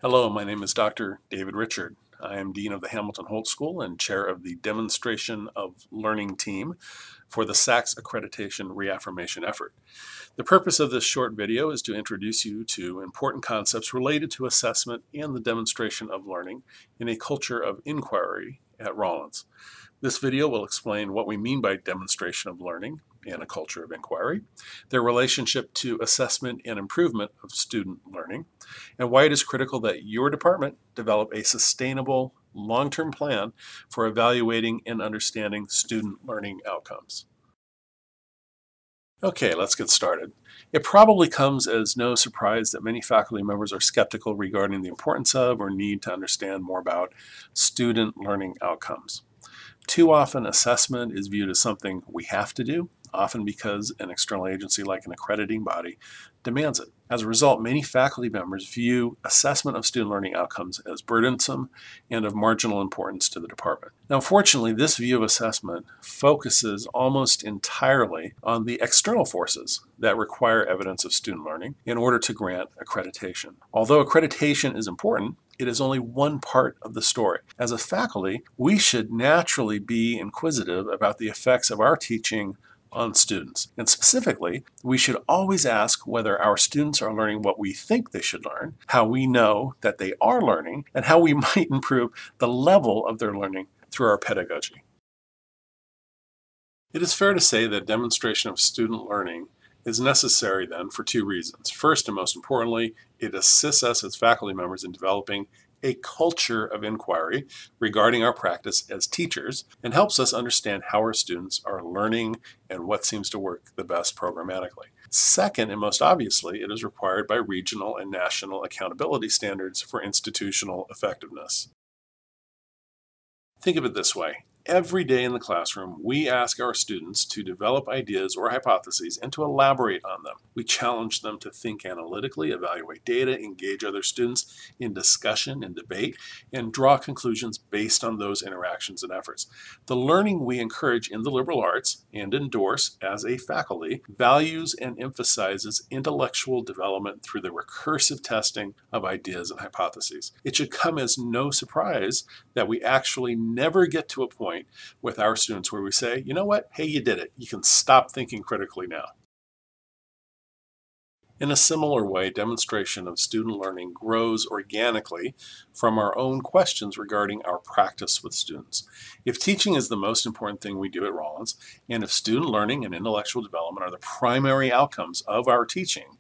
Hello, my name is Dr. David Richard. I am Dean of the Hamilton Holt School and Chair of the Demonstration of Learning team for the SACS Accreditation Reaffirmation effort. The purpose of this short video is to introduce you to important concepts related to assessment and the demonstration of learning in a culture of inquiry at Rollins. This video will explain what we mean by demonstration of learning and a culture of inquiry, their relationship to assessment and improvement of student learning, and why it is critical that your department develop a sustainable, long-term plan for evaluating and understanding student learning outcomes. Okay, let's get started. It probably comes as no surprise that many faculty members are skeptical regarding the importance of or need to understand more about student learning outcomes. Too often, assessment is viewed as something we have to do, often because an external agency like an accrediting body demands it. As a result, many faculty members view assessment of student learning outcomes as burdensome and of marginal importance to the department. Now, unfortunately, this view of assessment focuses almost entirely on the external forces that require evidence of student learning in order to grant accreditation. Although accreditation is important, it is only one part of the story. As a faculty, we should naturally be inquisitive about the effects of our teaching on students. And specifically, we should always ask whether our students are learning what we think they should learn, how we know that they are learning, and how we might improve the level of their learning through our pedagogy. It is fair to say that demonstration of student learning is necessary then for two reasons. First, and most importantly, it assists us as faculty members in developing a culture of inquiry regarding our practice as teachers and helps us understand how our students are learning and what seems to work the best programmatically. Second, and most obviously, it is required by regional and national accountability standards for institutional effectiveness. Think of it this way. Every day in the classroom, we ask our students to develop ideas or hypotheses and to elaborate on them. We challenge them to think analytically, evaluate data, engage other students in discussion and debate, and draw conclusions based on those interactions and efforts. The learning we encourage in the liberal arts and endorse as a faculty values and emphasizes intellectual development through the recursive testing of ideas and hypotheses. It should come as no surprise that we actually never get to a point with our students where we say, you know what, hey, you did it. You can stop thinking critically now. In a similar way, demonstration of student learning grows organically from our own questions regarding our practice with students. If teaching is the most important thing we do at Rollins, and if student learning and intellectual development are the primary outcomes of our teaching,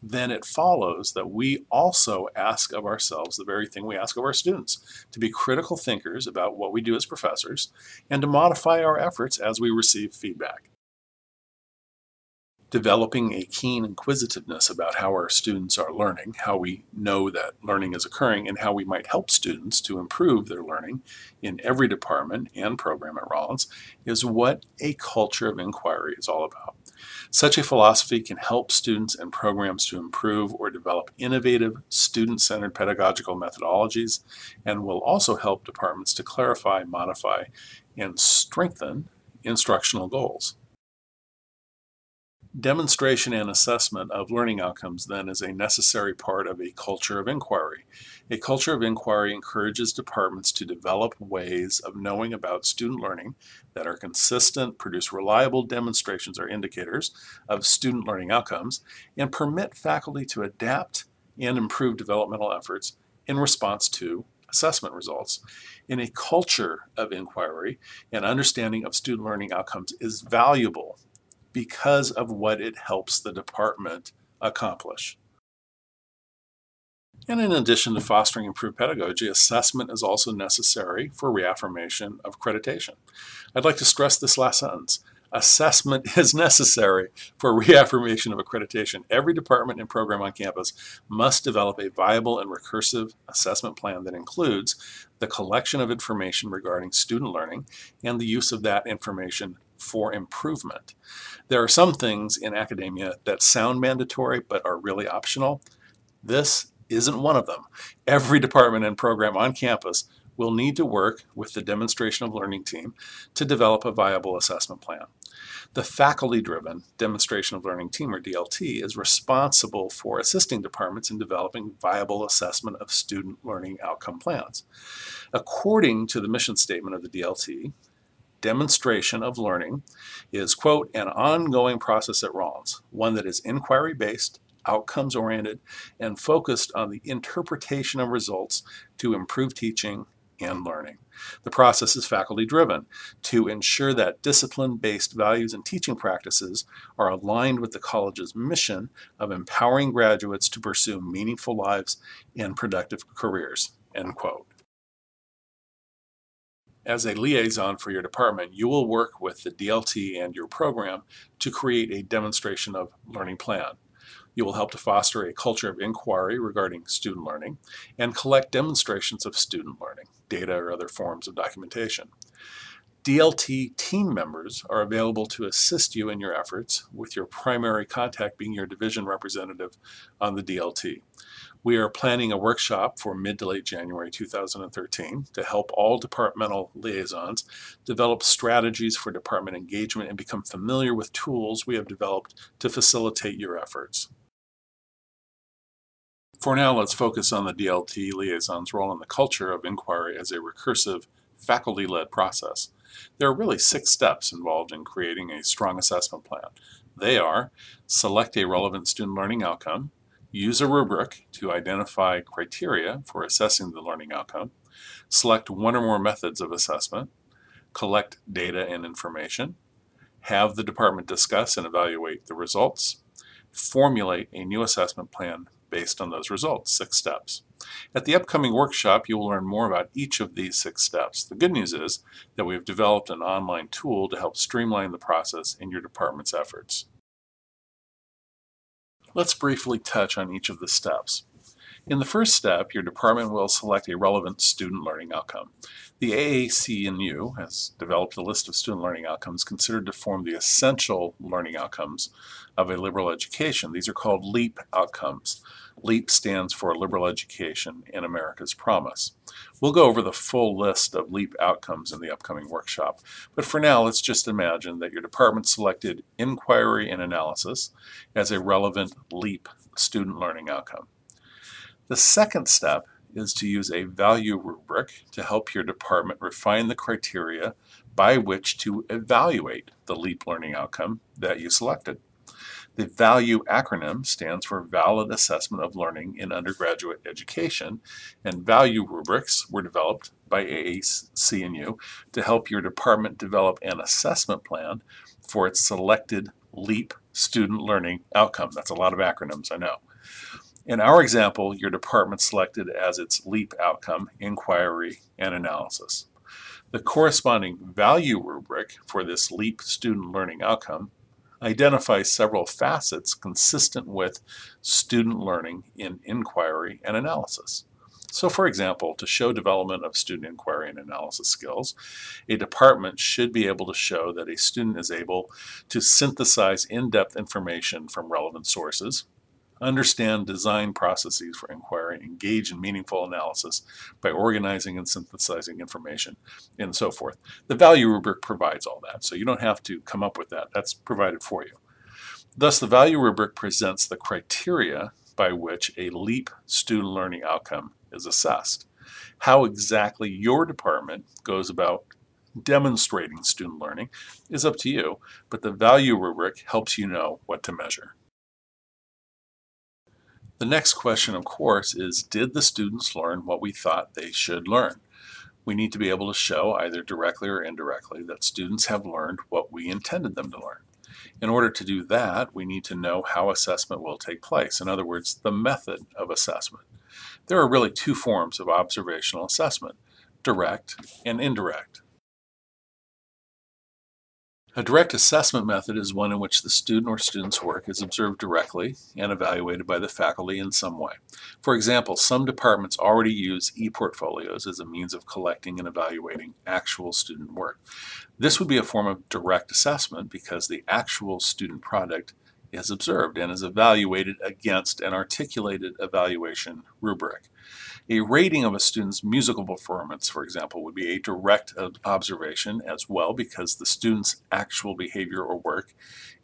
then it follows that we also ask of ourselves the very thing we ask of our students, to be critical thinkers about what we do as professors and to modify our efforts as we receive feedback. Developing a keen inquisitiveness about how our students are learning, how we know that learning is occurring, and how we might help students to improve their learning in every department and program at Rollins is what a culture of inquiry is all about. Such a philosophy can help students and programs to improve or develop innovative, student-centered pedagogical methodologies and will also help departments to clarify, modify, and strengthen instructional goals. Demonstration and assessment of learning outcomes then is a necessary part of a culture of inquiry. A culture of inquiry encourages departments to develop ways of knowing about student learning that are consistent, produce reliable demonstrations or indicators of student learning outcomes, and permit faculty to adapt and improve developmental efforts in response to assessment results. In a culture of inquiry, an understanding of student learning outcomes is valuable because of what it helps the department accomplish. And in addition to fostering improved pedagogy, assessment is also necessary for reaffirmation of accreditation. I'd like to stress this last sentence. Assessment is necessary for reaffirmation of accreditation. Every department and program on campus must develop a viable and recursive assessment plan that includes the collection of information regarding student learning and the use of that information for improvement. There are some things in academia that sound mandatory but are really optional. This isn't one of them. Every department and program on campus will need to work with the demonstration of learning team to develop a viable assessment plan. The faculty-driven demonstration of learning team, or DLT, is responsible for assisting departments in developing viable assessment of student learning outcome plans. According to the mission statement of the DLT, demonstration of learning is, quote, an ongoing process at Rollins, one that is inquiry-based, outcomes-oriented, and focused on the interpretation of results to improve teaching and learning. The process is faculty-driven to ensure that discipline-based values and teaching practices are aligned with the college's mission of empowering graduates to pursue meaningful lives and productive careers, end quote. As a liaison for your department, you will work with the DLT and your program to create a demonstration of learning plan. You will help to foster a culture of inquiry regarding student learning and collect demonstrations of student learning, data or other forms of documentation. DLT team members are available to assist you in your efforts, with your primary contact being your division representative on the DLT. We are planning a workshop for mid to late January 2013 to help all departmental liaisons develop strategies for department engagement and become familiar with tools we have developed to facilitate your efforts. For now, let's focus on the DLT liaison's role in the culture of inquiry as a recursive, faculty-led process. There are really 6 steps involved in creating a strong assessment plan. They are: select a relevant student learning outcome, use a rubric to identify criteria for assessing the learning outcome, select one or more methods of assessment, collect data and information, have the department discuss and evaluate the results, formulate a new assessment plan based on those results. 6 steps. At the upcoming workshop, you will learn more about each of these 6 steps. The good news is that we have developed an online tool to help streamline the process in your department's efforts. Let's briefly touch on each of the steps. In the first step, your department will select a relevant student learning outcome. The AAC&U has developed a list of student learning outcomes considered to form the essential learning outcomes of a liberal education. These are called LEAP outcomes. LEAP stands for Liberal Education in America's Promise. We'll go over the full list of LEAP outcomes in the upcoming workshop, but for now, let's just imagine that your department selected inquiry and analysis as a relevant LEAP student learning outcome. The second step is to use a value rubric to help your department refine the criteria by which to evaluate the LEAP learning outcome that you selected. The VALUE acronym stands for Valid Assessment of Learning in Undergraduate Education, and value rubrics were developed by AAC&U to help your department develop an assessment plan for its selected LEAP student learning outcome. That's a lot of acronyms, I know. In our example, your department selected as its LEAP outcome inquiry and analysis. The corresponding value rubric for this LEAP student learning outcome identifies several facets consistent with student learning in inquiry and analysis. So, for example, to show development of student inquiry and analysis skills, a department should be able to show that a student is able to synthesize in-depth information from relevant sources, understand design processes for inquiry, engage in meaningful analysis by organizing and synthesizing information, and so forth. The value rubric provides all that, so you don't have to come up with that. That's provided for you. Thus, the value rubric presents the criteria by which a LEAP student learning outcome is assessed. How exactly your department goes about demonstrating student learning is up to you, but the value rubric helps you know what to measure. The next question, of course, is, did the students learn what we thought they should learn? We need to be able to show, either directly or indirectly, that students have learned what we intended them to learn. In order to do that, we need to know how assessment will take place. In other words, the method of assessment. There are really 2 forms of observational assessment: direct and indirect. A direct assessment method is one in which the student or student's work is observed directly and evaluated by the faculty in some way. For example, some departments already use e-portfolios as a means of collecting and evaluating actual student work. This would be a form of direct assessment because the actual student product is observed and is evaluated against an articulated evaluation rubric. A rating of a student's musical performance, for example, would be a direct observation as well because the student's actual behavior or work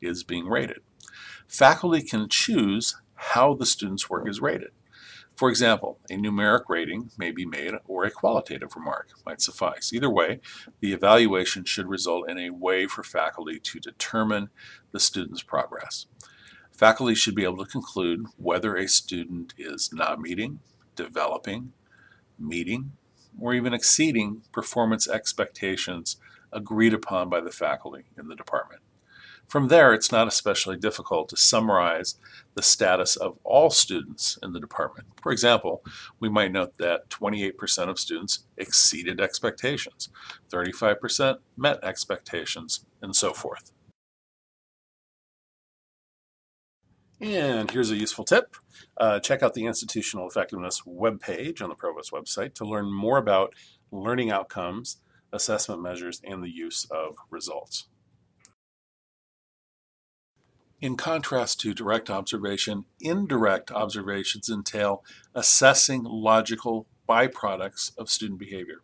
is being rated. Faculty can choose how the student's work is rated. For example, a numeric rating may be made or a qualitative remark might suffice. Either way, the evaluation should result in a way for faculty to determine the student's progress. Faculty should be able to conclude whether a student is not meeting, developing, meeting, or even exceeding performance expectations agreed upon by the faculty in the department. From there, it's not especially difficult to summarize the status of all students in the department. For example, we might note that 28% of students exceeded expectations, 35% met expectations, and so forth. And here's a useful tip. Check out the Institutional Effectiveness webpage on the Provost website to learn more about learning outcomes, assessment measures, and the use of results. In contrast to direct observation, indirect observations entail assessing logical byproducts of student behavior,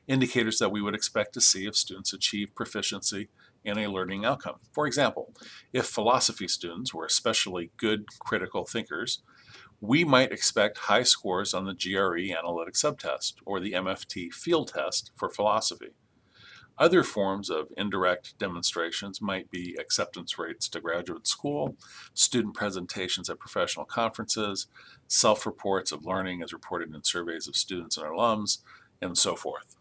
indicators that we would expect to see if students achieve proficiency in a learning outcome. For example, if philosophy students were especially good critical thinkers, we might expect high scores on the GRE analytic subtest or the MFT field test for philosophy. Other forms of indirect demonstrations might be acceptance rates to graduate school, student presentations at professional conferences, self-reports of learning as reported in surveys of students and alums, and so forth.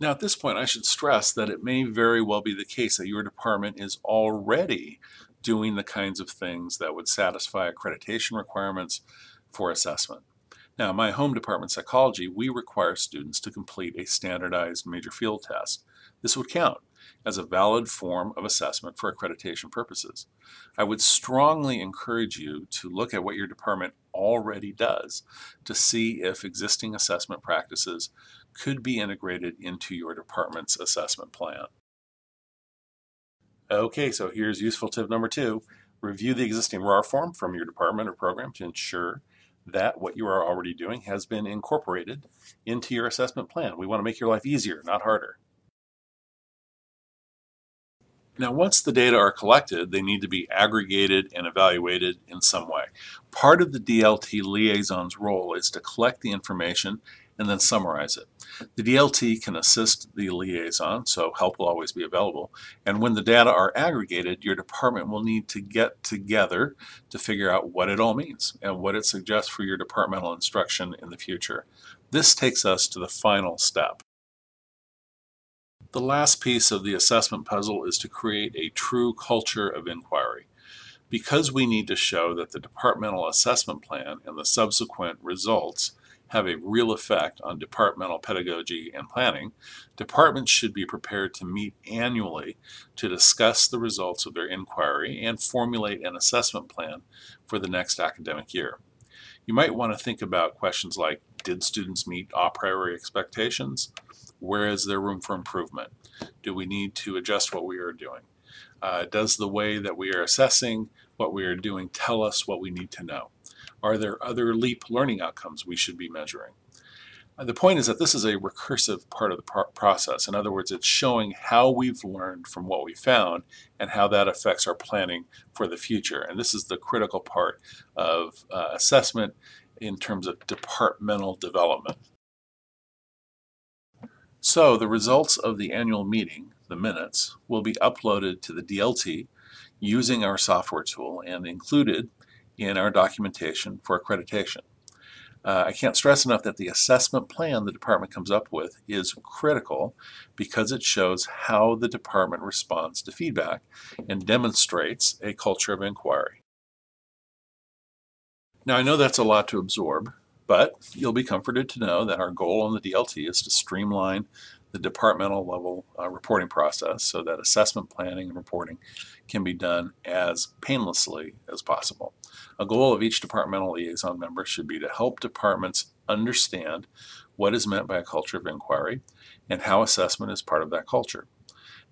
Now, at this point, I should stress that it may very well be the case that your department is already doing the kinds of things that would satisfy accreditation requirements for assessment. Now, in my home department, psychology, we require students to complete a standardized major field test. This would count as a valid form of assessment for accreditation purposes. I would strongly encourage you to look at what your department already does to see if existing assessment practices could be integrated into your department's assessment plan. Okay, so here's useful tip number 2. Review the existing RAR form from your department or program to ensure that what you are already doing has been incorporated into your assessment plan. We want to make your life easier, not harder. Now, once the data are collected, they need to be aggregated and evaluated in some way. Part of the DLT liaison's role is to collect the information and then summarize it. The DLT can assist the liaison, so help will always be available. And when the data are aggregated, your department will need to get together to figure out what it all means and what it suggests for your departmental instruction in the future. This takes us to the final step. The last piece of the assessment puzzle is to create a true culture of inquiry. Because we need to show that the departmental assessment plan and the subsequent results have a real effect on departmental pedagogy and planning, departments should be prepared to meet annually to discuss the results of their inquiry and formulate an assessment plan for the next academic year. You might want to think about questions like, did students meet a priori expectations? Where is there room for improvement? Do we need to adjust what we are doing? Does the way that we are assessing what we are doing tell us what we need to know? Are there other LEAP learning outcomes we should be measuring? The point is that this is a recursive part of the process. In other words, it's showing how we've learned from what we found and how that affects our planning for the future. And this is the critical part of assessment in terms of departmental development. So the results of the annual meeting, the minutes, will be uploaded to the DLT using our software tool and included in our documentation for accreditation. I can't stress enough that the assessment plan the department comes up with is critical because it shows how the department responds to feedback and demonstrates a culture of inquiry. Now, I know that's a lot to absorb, but you'll be comforted to know that our goal on the DLT is to streamline the departmental level reporting process so that assessment planning and reporting can be done as painlessly as possible. A goal of each departmental liaison member should be to help departments understand what is meant by a culture of inquiry and how assessment is part of that culture.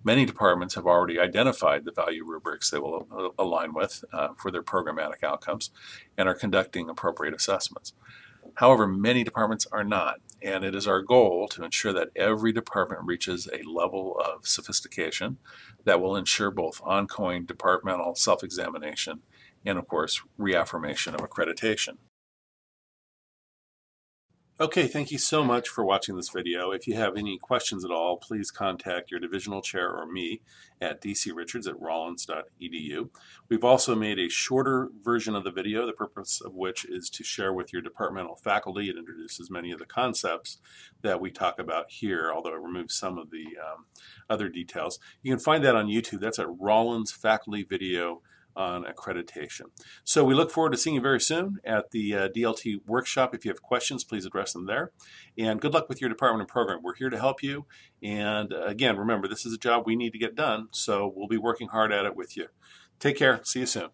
Many departments have already identified the value rubrics they will align with for their programmatic outcomes and are conducting appropriate assessments. However, many departments are not, and it is our goal to ensure that every department reaches a level of sophistication that will ensure both ongoing departmental self-examination and, of course, reaffirmation of accreditation. Okay, thank you so much for watching this video. If you have any questions at all, please contact your divisional chair or me at dcrichards@rollins.edu. We've also made a shorter version of the video, the purpose of which is to share with your departmental faculty. It introduces many of the concepts that we talk about here, although it removes some of the other details. You can find that on YouTube. That's at Rollins Faculty Video on Accreditation. So we look forward to seeing you very soon at the DLT workshop. If you have questions, please address them there. And good luck with your department and program. We're here to help you. And again, remember, this is a job we need to get done, so we'll be working hard at it with you. Take care. See you soon.